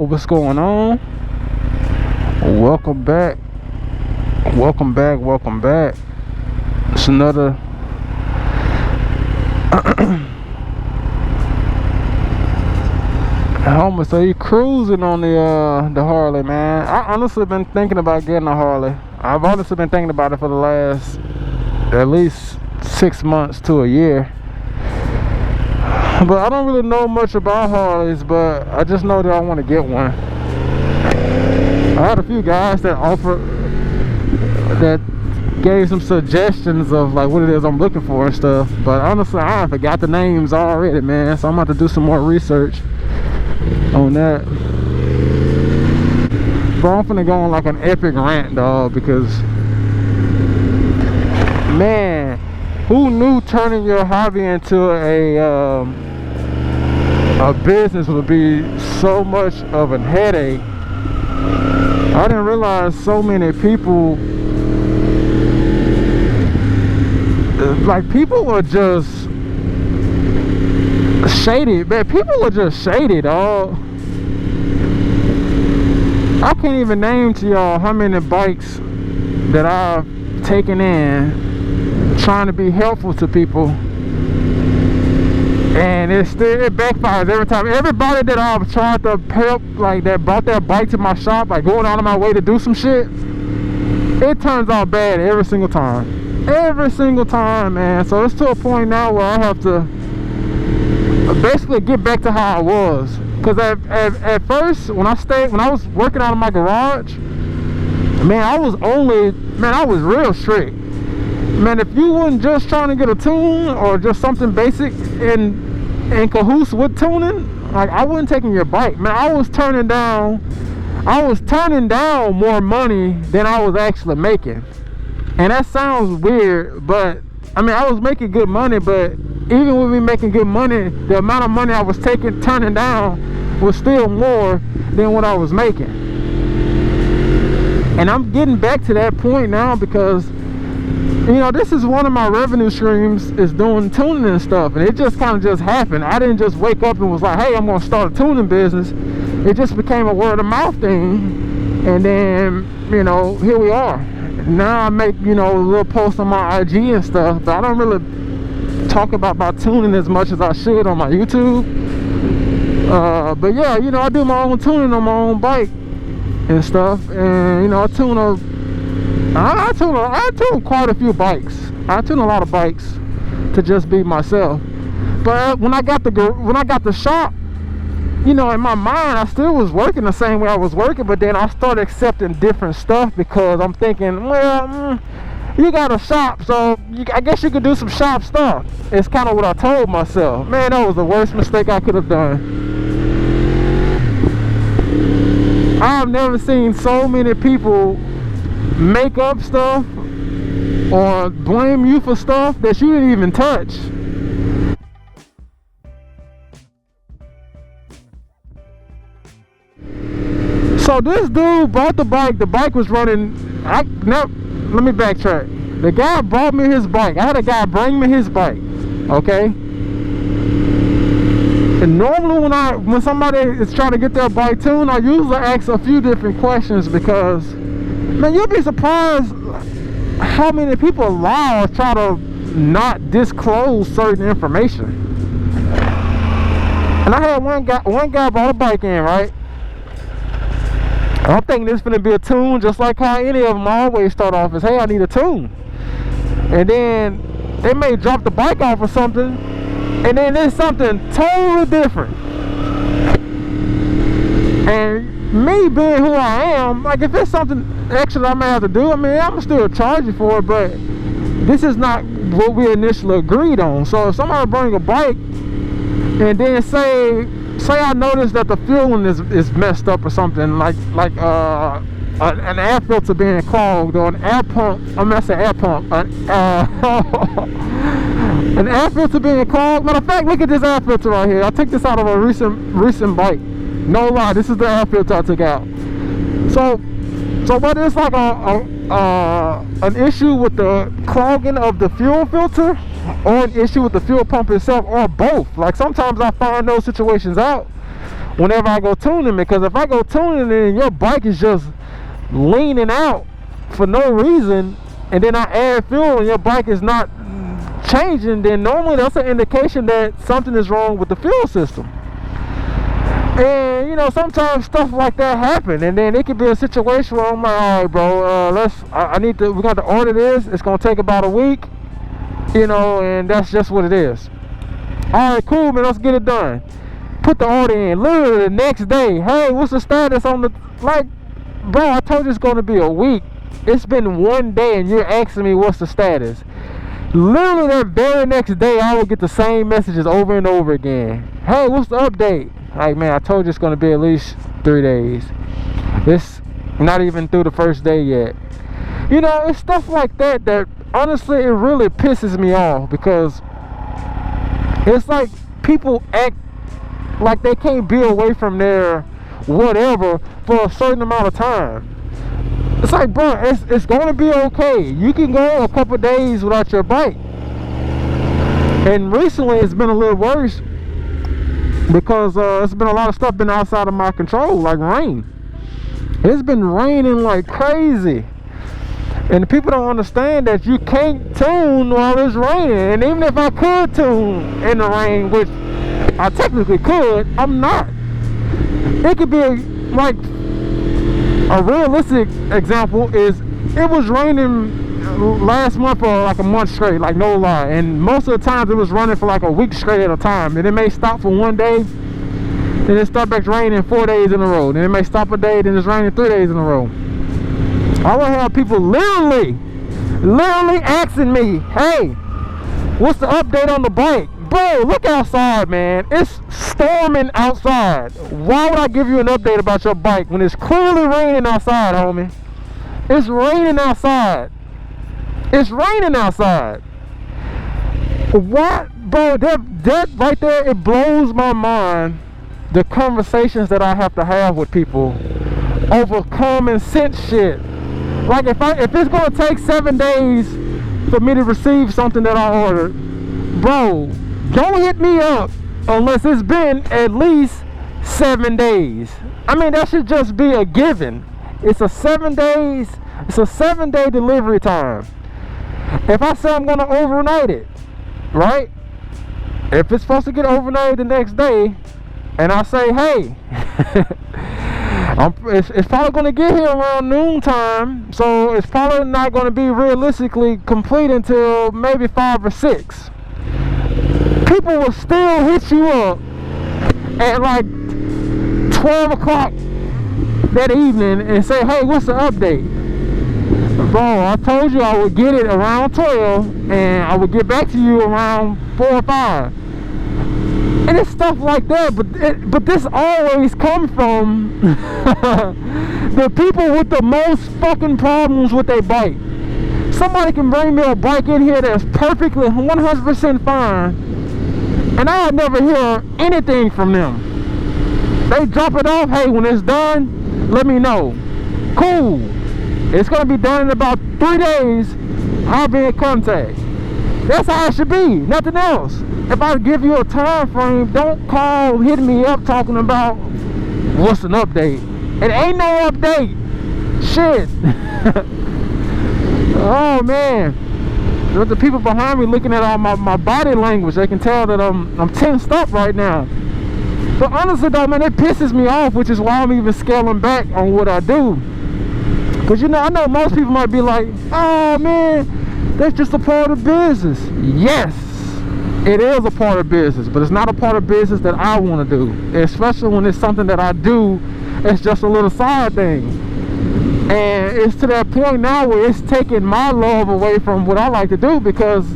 What's going on? Welcome back. Welcome back. Welcome back. It's another I almost say you cruising on the Harley, man. I honestly been thinking about getting a Harley. I've honestly been thinking about it for the last at least 6 months to a year. But I don't really know much about Harleys, but I just know that I want to get one. I had a few guys that gave some suggestions of like what it is I'm looking for and stuff. But honestly, I forgot the names already, man. So I'm about to do some more research on that. But I'm finna go on like an epic rant, dog, because man, who knew turning your hobby into a business would be so much of a headache? I didn't realize so many people, like, people were just shady, man. People were just shady, dog. I can't even name to y'all how many bikes that I've taken in trying to be helpful to people, and it backfires every time. Everybody that I've tried to help, like, that brought their bike to my shop, like going out of my way to do some shit, it turns out bad every single time. Every single time, man. So it's to a point now where I have to basically get back to how I was. Because at first, when I was working out of my garage, man, I was real strict. Man, if you wasn't just trying to get a tune or just something basic in cahoots with tuning, like, I wasn't taking your bike. Man, I was turning down more money than I was actually making. And that sounds weird, but I mean, I was making good money, but even with me making good money, the amount of money I was turning down was still more than what I was making. And I'm getting back to that point now because, you know, this is one of my revenue streams, is doing tuning and stuff, and it just kind of just happened. I didn't just wake up and was like, hey, I'm gonna start a tuning business. It just became a word of mouth thing, and then, you know, here we are. Now I make, you know, little posts on my IG and stuff, but I don't really talk about my tuning as much as I should on my YouTube. But yeah, you know, I do my own tuning on my own bike and stuff, and, you know, I tune quite a few bikes. I tune a lot of bikes to just be myself. But when I got the shop, you know, in my mind, I still was working the same way I was working, but then I started accepting different stuff because I'm thinking, well, you got a shop, so I guess you could do some shop stuff. It's kind of what I told myself. Man, that was the worst mistake I could have done. I've never seen so many people make up stuff or blame you for stuff that you didn't even touch. So this dude bought the bike was running. Let me backtrack. The guy brought me his bike. I had a guy bring me his bike, okay? And normally when somebody is trying to get their bike tuned, I usually ask a few different questions because, man, you'll be surprised how many people lie or try to not disclose certain information. And I had one guy brought a bike in, right? I'm thinking this is going to be a tune, just like how any of them always start off as, hey, I need a tune. And then they may drop the bike off or something, and then there's something totally different. And me being who I am, like, if it's something extra that I may have to do, I mean, I'm going to still charge you for it, but this is not what we initially agreed on. So if somebody bring a bike and then say I notice that the fueling is messed up or something, like an air filter being clogged, or an air pump, an air filter being clogged. Matter of fact, look at this air filter right here. I took this out of a recent bike. No lie, this is the air filter I took out. So whether it's like an issue with the clogging of the fuel filter, or an issue with the fuel pump itself, or both. Like, sometimes I find those situations out whenever I go tuning, because if I go tuning and your bike is just leaning out for no reason, and then I add fuel and your bike is not changing, then normally that's an indication that something is wrong with the fuel system. And you know, sometimes stuff like that happen, and then it could be a situation where I'm like, all right, bro, we got to order this. It's gonna take about a week, you know, and that's just what it is. All right, cool, man. Let's get it done. Put the order in. Literally the next day, hey, what's the status on the, like, bro? I told you it's gonna be a week. It's been one day, and you're asking me what's the status. Literally that very next day, I will get the same messages over and over again. Hey, what's the update? Like, man, I told you it's going to be at least 3 days. It's not even through the first day yet. You know, it's stuff like that that, honestly, it really pisses me off, because it's like people act like they can't be away from their whatever for a certain amount of time. It's like, bro, it's going to be okay. You can go a couple days without your bike. And recently it's been a little worse, because it's been a lot of stuff been outside of my control, like rain. It's been raining like crazy, and people don't understand that you can't tune while it's raining. And even if I could tune in the rain, which I technically could, I'm not. It could be like a realistic example is, it was raining last month for like a month straight, like no lie, and most of the times it was running for like a week straight at a time, and it may stop for one day, then it start back raining 4 days in a row, then it may stop a day, then it's raining 3 days in a row. I would have people literally asking me, hey, what's the update on the bike? Bro, look outside, man. It's storming outside. Why would I give you an update about your bike when it's clearly raining outside, homie? It's raining outside. It's raining outside. What? Bro, that right there, it blows my mind, the conversations that I have to have with people over common sense shit. Like, if it's gonna take 7 days for me to receive something that I ordered, bro, don't hit me up unless it's been at least 7 days. I mean, that should just be a given. It's a 7 days. It's a 7-day delivery time. If I say I'm gonna overnight it, right? If it's supposed to get overnighted the next day, and I say, hey, it's probably gonna get here around noontime, so it's probably not gonna be realistically complete until maybe 5 or 6. People will still hit you up at like 12 o'clock that evening and say, hey, what's the update? Bro, I told you I would get it around 12, and I would get back to you around 4 or 5. And it's stuff like that, but this always comes from the people with the most fucking problems with their bike. Somebody can bring me a bike in here that's perfectly 100% fine, and I never hear anything from them. They drop it off, hey, when it's done, let me know. Cool. It's gonna be done in about 3 days. I'll be in contact. That's how it should be, nothing else. If I give you a time frame, don't call hitting me up talking about what's an update. It ain't no update. Shit. Oh man. There's the people behind me looking at all my body language. They can tell that I'm tensed up right now. But honestly though, man, it pisses me off, which is why I'm even scaling back on what I do. Because, you know, I know most people might be like, oh man, that's just a part of business. Yes, it is a part of business, but it's not a part of business that I want to do, especially when it's something that I do. It's just a little side thing, and it's to that point now where it's taking my love away from what I like to do, because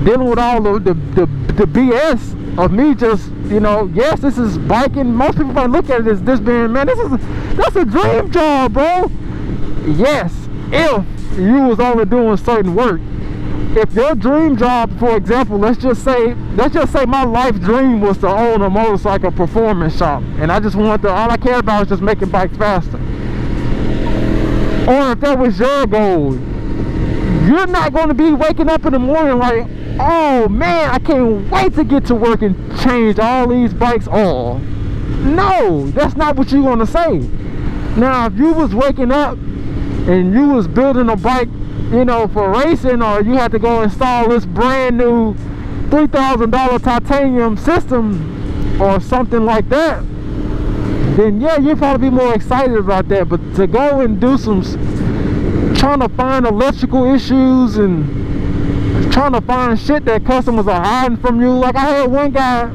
dealing with all the BS of me just, you know, yes, this is biking. Most people might look at it as this being, man, that's a dream job, bro. Yes, if you was only doing certain work. If your dream job, for example, let's just say my life dream was to own a motorcycle performance shop, and I just wanted to, all I cared about was just making bikes faster. Or if that was your goal, you're not going to be waking up in the morning like, oh man, I can't wait to get to work and change all these bikes. Oh, No, that's not what you're gonna say. Now, if you was waking up and you was building a bike, you know, for racing, or you had to go install this brand new $3,000 titanium system or something like that, then yeah, you'd probably be more excited about that. But to go and do some trying to find electrical issues and trying to find shit that customers are hiding from you, like I had one guy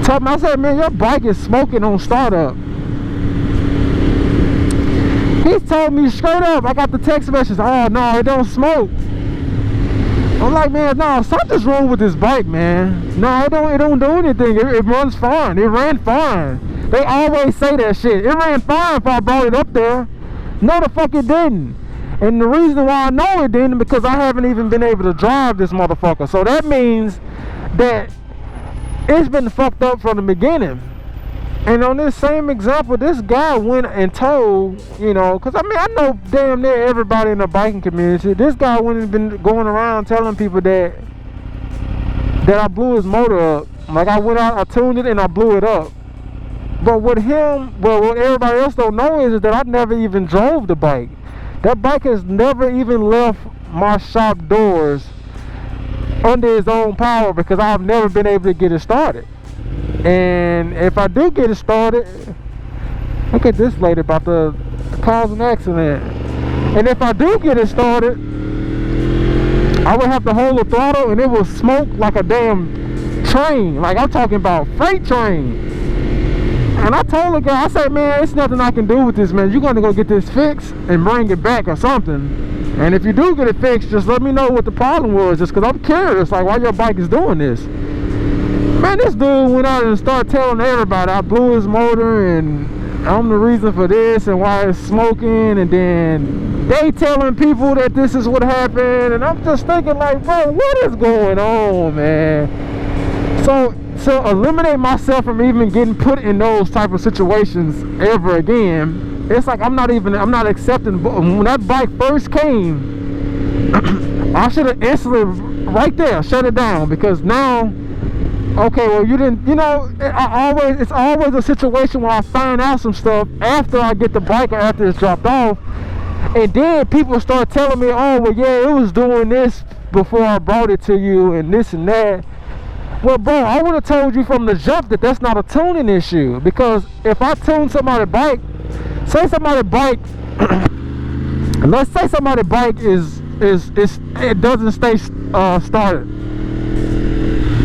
tell me, I said, man, your bike is smoking on startup. He told me straight up, I got the text message, oh no, it don't smoke. I'm like, man, no, something's wrong with this bike, man. No, it don't do anything. It runs fine. It ran fine. They always say that shit. It ran fine if I brought it up there. No, the fuck it didn't. And the reason why I know it didn't, because I haven't even been able to drive this motherfucker. So that means that it's been fucked up from the beginning. And on this same example, this guy went and told, you know, because I mean, I know damn near everybody in the biking community. This guy went and been going around telling people that I blew his motor up. Like I went out, I tuned it and I blew it up. But with him, well, what everybody else don't know is that I never even drove the bike. That bike has never even left my shop doors under its own power, because I've never been able to get it started. And if I do get it started, look at this lady about to cause an accident. And if I do get it started, I would have to hold the throttle and it will smoke like a damn train. Like I'm talking about freight train. And I told the guy, I said, man, it's nothing I can do with this, man. You're going to go get this fixed and bring it back or something. And if you do get it fixed, just let me know what the problem was, just because I'm curious, like, why your bike is doing this. Man, this dude went out and started telling everybody I blew his motor and I'm the reason for this and why it's smoking, and then they telling people that this is what happened, and I'm just thinking like, bro, what is going on, man? So to eliminate myself from even getting put in those type of situations ever again, it's like I'm not accepting. When that bike first came, I should have instantly right there shut it down, because now, okay, well, you didn't, you know, it's always a situation where I find out some stuff after I get the bike or after it's dropped off, and then people start telling me, oh, well, yeah, it was doing this before I brought it to you and this and that. Well, bro, I would have told you from the jump that that's not a tuning issue, because if I tune somebody's bike, say somebody's bike, let's say somebody's bike it doesn't stay started.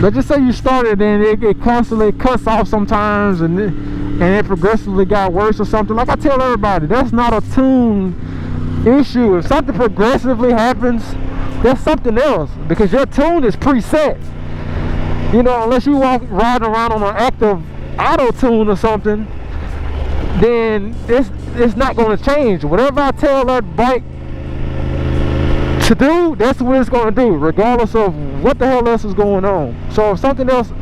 Let's just say you started and it constantly cuts off sometimes, and it progressively got worse or something. Like I tell everybody, that's not a tune issue. If something progressively happens, that's something else, because your tune is preset. You know, unless you riding around on an active auto tune or something, then it's not going to change. Whatever I tell that bike to do, that's what it's going to do, regardless of what the hell else is going on. So if something else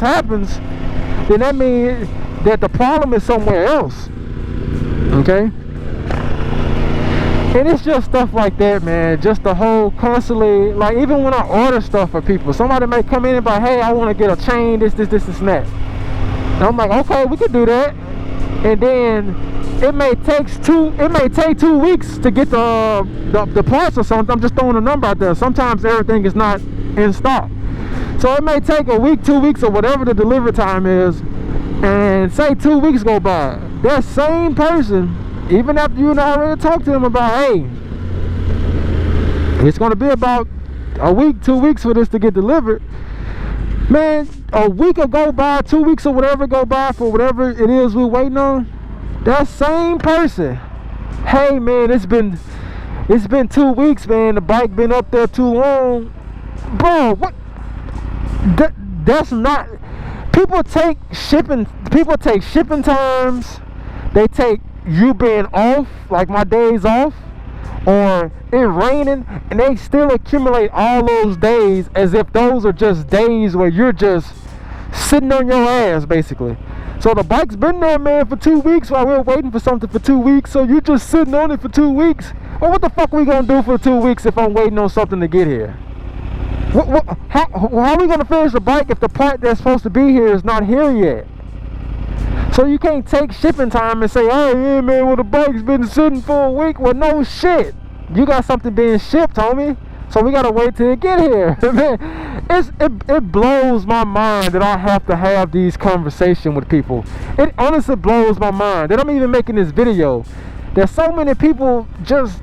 happens, then that means that the problem is somewhere else. Okay? And it's just stuff like that, man. Just the whole constantly, like, even when I order stuff for people, somebody may come in and be like, hey, I want to get a chain, this and that. And I'm like, okay, we can do that. And then it may take 2 weeks to get the parts or something. I'm just throwing a number out there. Sometimes everything is not in stock. So it may take a week, 2 weeks, or whatever the delivery time is. And say 2 weeks go by. That same person, even after you and I already talked to them about, hey, it's going to be about a week, 2 weeks for this to get delivered. Man, a week will go by, 2 weeks or whatever go by for whatever it is we're waiting on. That same person, hey man, it's been 2 weeks, man. The bike been up there too long, bro. What? That's not. People take shipping times. They take you being off, like my days off, or it raining, and they still accumulate all those days as if those are just days where you're just sitting on your ass, basically. So the bike's been there, man, for 2 weeks while we're waiting for something for 2 weeks. So you're just sitting on it for 2 weeks. Well, what the fuck are we gonna do for 2 weeks if I'm waiting on something to get here? How are we gonna finish the bike if the part that's supposed to be here is not here yet? So you can't take shipping time and say, oh yeah man, well the bike's been sitting for a week. Well no shit, you got something being shipped, homie. So we gotta wait till it get here. Man, it blows my mind that I have to have these conversations with people. It honestly blows my mind that I'm even making this video. There's so many people just,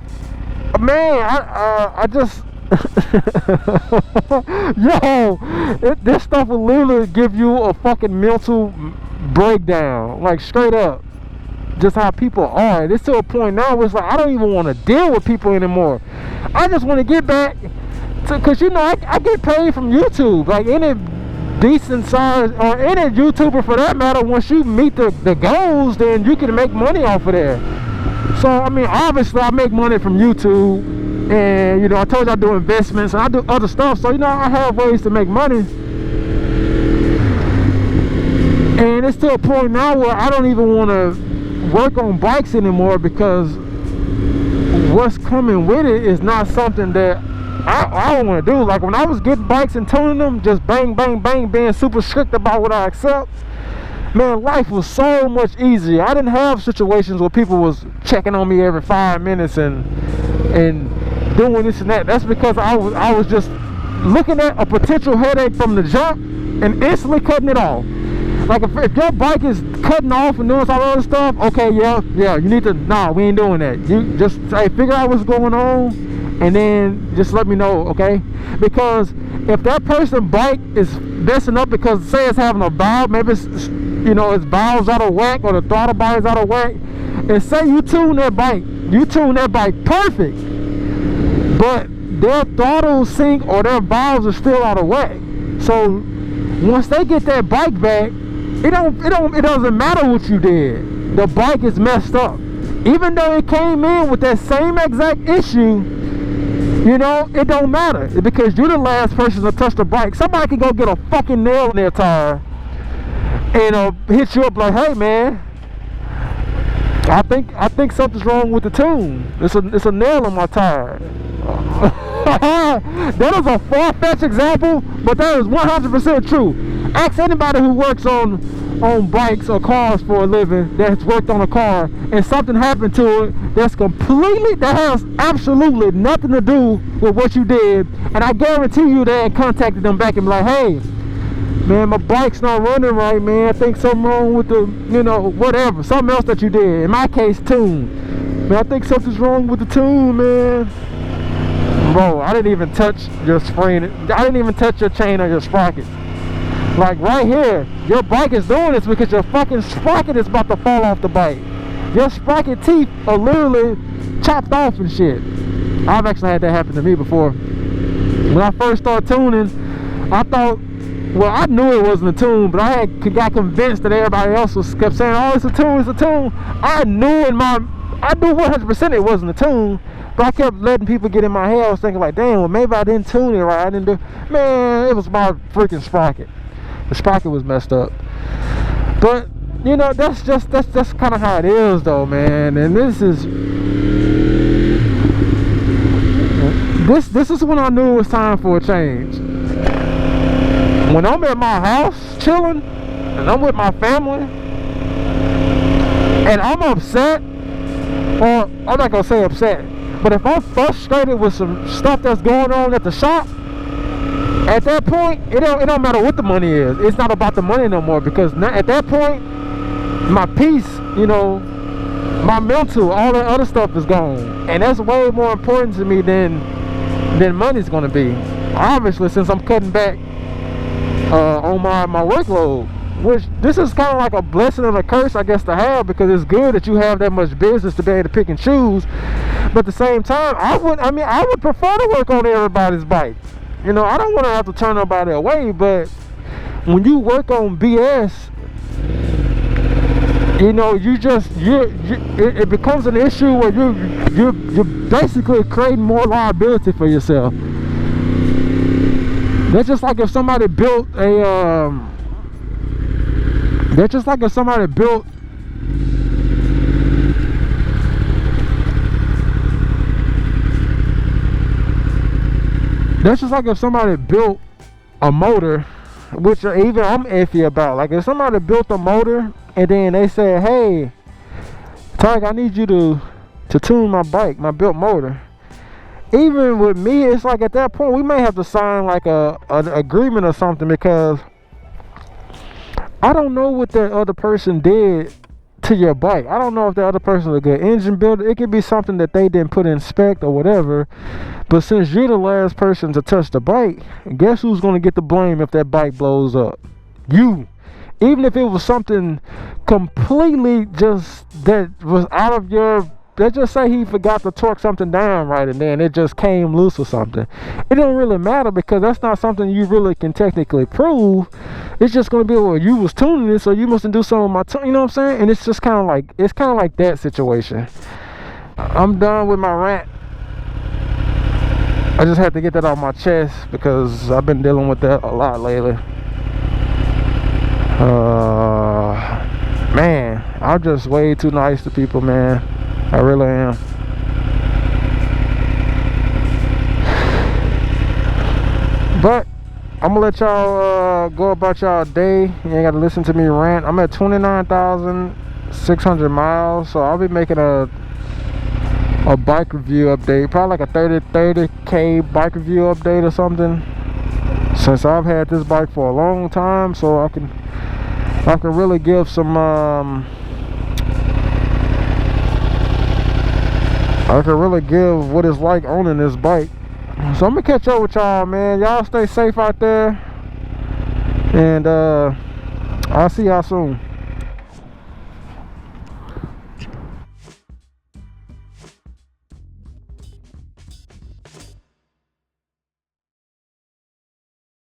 man, I just yo, this stuff will literally give you a fucking mental breakdown, like straight up. Just how people are. It's to a point now where it's like I don't even want to deal with people anymore. I just want to get back to, because you know I get paid from YouTube. Like any decent size, or any YouTuber for that matter, once you meet the goals, then you can make money off of there. So I mean, obviously I make money from YouTube, and you know I told you I do investments and I do other stuff, so you know I have ways to make money. And it's to a point now where I don't even want to work on bikes anymore, because what's coming with it is not something that I don't want to do. Like when I was getting bikes and tuning them, just bang bang bang, being super strict about what I accept, man, life was so much easier. I didn't have situations where people was checking on me every 5 minutes and doing this and that. That's because I was just looking at a potential headache from the jump and instantly cutting it off. Like if your bike is cutting off and doing some other stuff, okay, yeah, you need to, nah, we ain't doing that. You just say, figure out what's going on, and then just let me know, okay? Because if that person's bike is messing up because say it's having a valve, maybe it's, you know, its valve's out of whack or the throttle body's out of whack, and say you tune that bike perfect, but their throttle sync or their valves are still out of whack. So once they get that bike back, it doesn't matter what you did. The bike is messed up. Even though it came in with that same exact issue, you know, it don't matter, because you're the last person to touch the bike. Somebody can go get a fucking nail in their tire and hit you up like, hey man, I think something's wrong with the tune. It's a nail in my tire. That is a far-fetched example, but that is 100% true. Ask anybody who works on bikes or cars for a living, that's worked on a car, and something happened to it that has absolutely nothing to do with what you did, and I guarantee you they contacted them back and be like, hey man, my bike's not running right, man, I think something wrong with the, you know, whatever, something else that you did. In my case, tune, man, I think something's wrong with the tune, man. Bro, I didn't even touch your spring, I didn't even touch your chain or your sprocket. Like right here, your bike is doing this because your fucking sprocket is about to fall off the bike. Your sprocket teeth are literally chopped off and shit. I've actually had that happen to me before. When I first started tuning, I thought, well, I knew it wasn't a tune, but I got convinced that everybody else kept saying, oh, it's a tune, it's a tune. I knew 100% it wasn't a tune, but I kept letting people get in my head. I was thinking like, damn, well, maybe I didn't tune it right. Man, it was my freaking sprocket. The sprocket was messed up. But you know, that's kind of how it is though, man. And this is when I knew it was time for a change. When I'm at my house chilling and I'm with my family and I'm upset, or I'm not gonna say upset, but if I'm frustrated with some stuff that's going on at the shop, at that point, it don't matter what the money is. It's not about the money no more, because at that point, my peace, you know, my mental, all that other stuff is gone, and that's way more important to me than money's gonna be. Obviously, since I'm cutting back on my workload, which this is kind of like a blessing and a curse, I guess, to have, because it's good that you have that much business to be able to pick and choose. But at the same time, I would prefer to work on everybody's bike. You know, I don't want to have to turn nobody away, but when you work on BS, you know, it becomes an issue where you're basically creating more liability for yourself. That's just like if somebody built a that's just like if somebody built a motor, which even I'm iffy about. Like if somebody built a motor and then they said, hey, Tiger, I need you to tune my bike, my built motor. Even with me, it's like at that point we may have to sign like an agreement or something, because I don't know what that other person did to your bike. I don't know if the other person is a good engine builder. It could be something that they didn't put in spec or whatever. But since you're the last person to touch the bike, guess who's going to get the blame if that bike blows up? You. Even if it was something completely just that was out of your... Let's just say he forgot to torque something down right, and then it just came loose or something. It don't really matter, because that's not something you really can technically prove. It's just going to be, well, you was tuning it, so you mustn't do something with my tune. You know what I'm saying? And it's just kind of like, it's kind of like that situation. I'm done with my rant. I just had to get that off my chest, because I've been dealing with that a lot lately. Man, I'm just way too nice to people, man. I really am. But I'm gonna let y'all go about y'all day. You ain't gotta listen to me rant. I'm at 29,600 miles, so I'll be making a bike review update, probably like a 30K bike review update or something, since I've had this bike for a long time, so I can really give some I can really give what it's like owning this bike. So I'm gonna catch up with y'all, man. Y'all stay safe out there, and I'll see y'all soon.